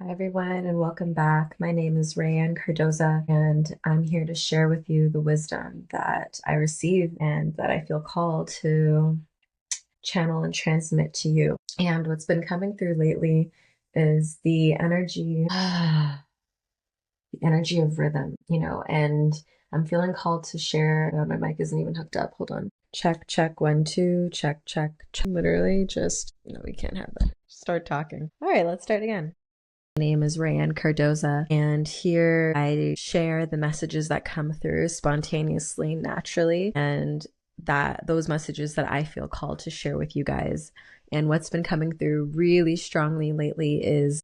Hi, everyone, and welcome back. My name is Rayanne Cardoza, and I'm here to share with you the wisdom that I receive and that I feel called to channel and transmit to you. And what's been coming through lately is the energy, the energy of rhythm, and I'm feeling called to share. Oh, my mic isn't even hooked up. Hold on. Check, check, 1, 2, check, check, check. Literally just, no, we can't have that. Start talking. All right, let's start again. My name is Rayanne Cardoza, and here I share the messages that come through spontaneously, naturally, and that those messages that I feel called to share with you guys. And what's been coming through really strongly lately is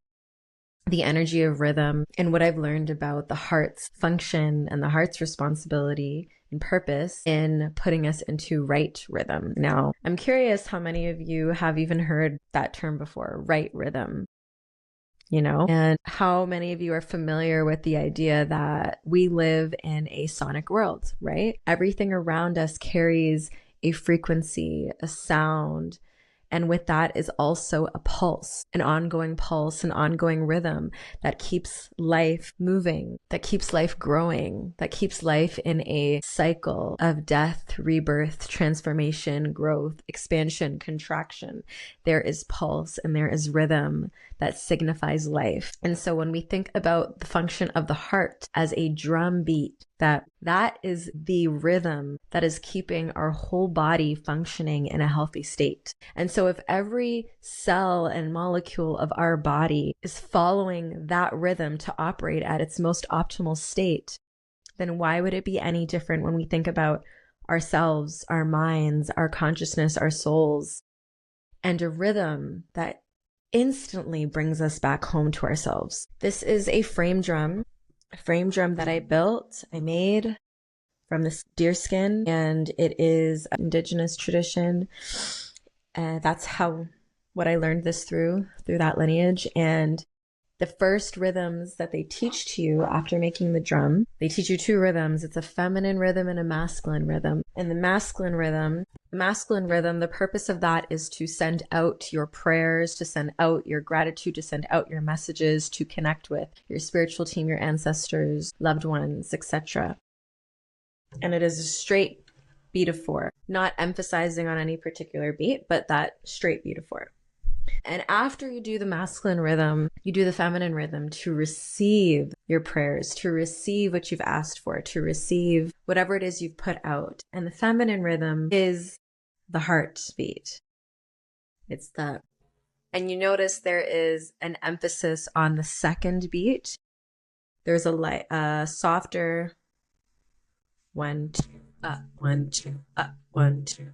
the energy of rhythm and what I've learned about the heart's function and the heart's responsibility and purpose in putting us into right rhythm. Now, I'm curious how many of you have even heard that term before, right rhythm. And how many of you are familiar with the idea that we live in a sonic world, right? Everything around us carries a frequency, a sound, and with that is also a pulse, an ongoing rhythm that keeps life moving, that keeps life growing, that keeps life in a cycle of death, rebirth, transformation, growth, expansion, contraction. There is pulse and there is rhythm that signifies life. And so when we think about the function of the heart as a drum beat, that is the rhythm that is keeping our whole body functioning in a healthy state. And so if every cell and molecule of our body is following that rhythm to operate at its most optimal state, then why would it be any different when we think about ourselves, our minds, our consciousness, our souls, and a rhythm that instantly brings us back home to ourselves? This is a frame drum that I built, I made from this deer skin, and it is an indigenous tradition. And that's what I learned this through that lineage. And the first rhythms that they teach to you after making the drum, they teach you two rhythms. It's a feminine rhythm and a masculine rhythm. And the masculine rhythm, the purpose of that is to send out your prayers, to send out your gratitude, to send out your messages, to connect with your spiritual team, your ancestors, loved ones, etc. And it is a straight beat of 4, not emphasizing on any particular beat, but that straight beat of 4. And after you do the masculine rhythm, you do the feminine rhythm to receive your prayers, to receive what you've asked for, to receive whatever it is you've put out. And the feminine rhythm is the heartbeat. It's that. And you notice there is an emphasis on the second beat. There's a softer 1, 2, up, 1, 2, up, 1, 2.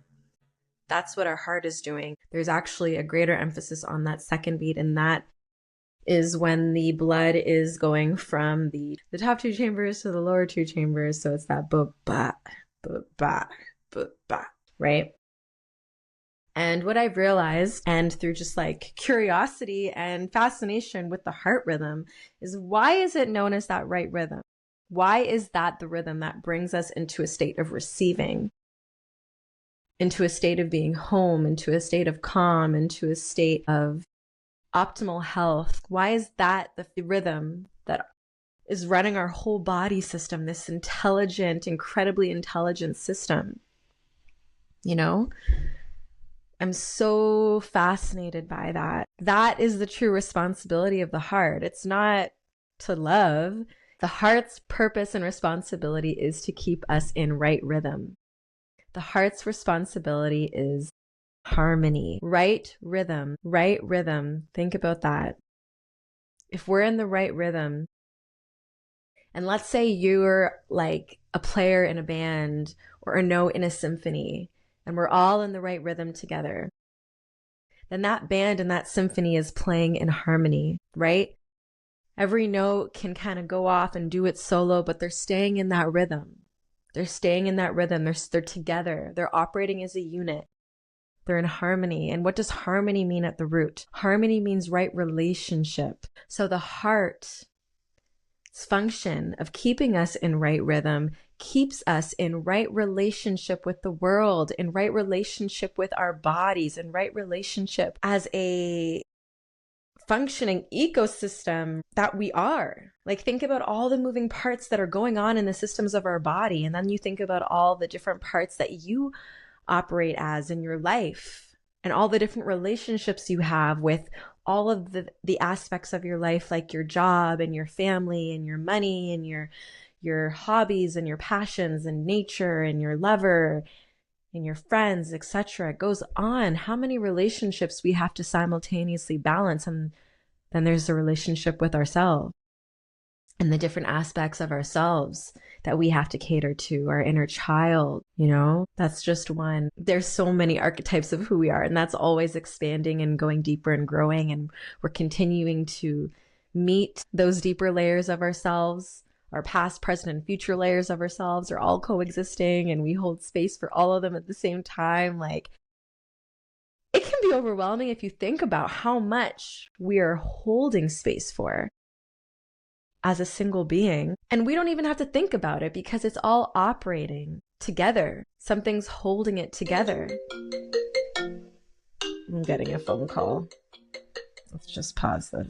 That's what our heart is doing. There's actually a greater emphasis on that second beat, and that is when the blood is going from the top 2 chambers to the lower 2 chambers. So it's that ba-ba, ba-ba, ba-ba, right? And what I've realized, and through just like curiosity and fascination with the heart rhythm, is why is it known as that right rhythm? Why is that the rhythm that brings us into a state of receiving, into a state of being home, into a state of calm, into a state of optimal health? Why is that the rhythm that is running our whole body system, this intelligent, incredibly intelligent system? I'm so fascinated by that. That is the true responsibility of the heart. It's not to love. The heart's purpose and responsibility is to keep us in right rhythm. The heart's responsibility is harmony, right rhythm, right rhythm. Think about that. If we're in the right rhythm, and let's say you're like a player in a band or a note in a symphony, and we're all in the right rhythm together, then that band and that symphony is playing in harmony, right? Every note can kind of go off and do its solo, but they're staying in that rhythm. They're staying in that rhythm. They're together. They're operating as a unit. They're in harmony. And what does harmony mean at the root? Harmony means right relationship. So the heart's function of keeping us in right rhythm keeps us in right relationship with the world, in right relationship with our bodies, in right relationship as a functioning ecosystem that we are. Like, think about all the moving parts that are going on in the systems of our body. And then you think about all the different parts that you operate as in your life and all the different relationships you have with all of the aspects of your life, like your job and your family and your money and your hobbies and your passions and nature and your lover and your friends, etc. It goes on. How many relationships we have to simultaneously balance. And then there's the relationship with ourselves and the different aspects of ourselves that we have to cater to, our inner child, that's just one. There's so many archetypes of who we are, and that's always expanding and going deeper and growing. And we're continuing to meet those deeper layers of ourselves. Our past, present, and future layers of ourselves are all coexisting, and we hold space for all of them at the same time. Like, it can be overwhelming if you think about how much we are holding space for as a single being. And we don't even have to think about it because it's all operating together. Something's holding it together. I'm getting a phone call. Let's just pause this.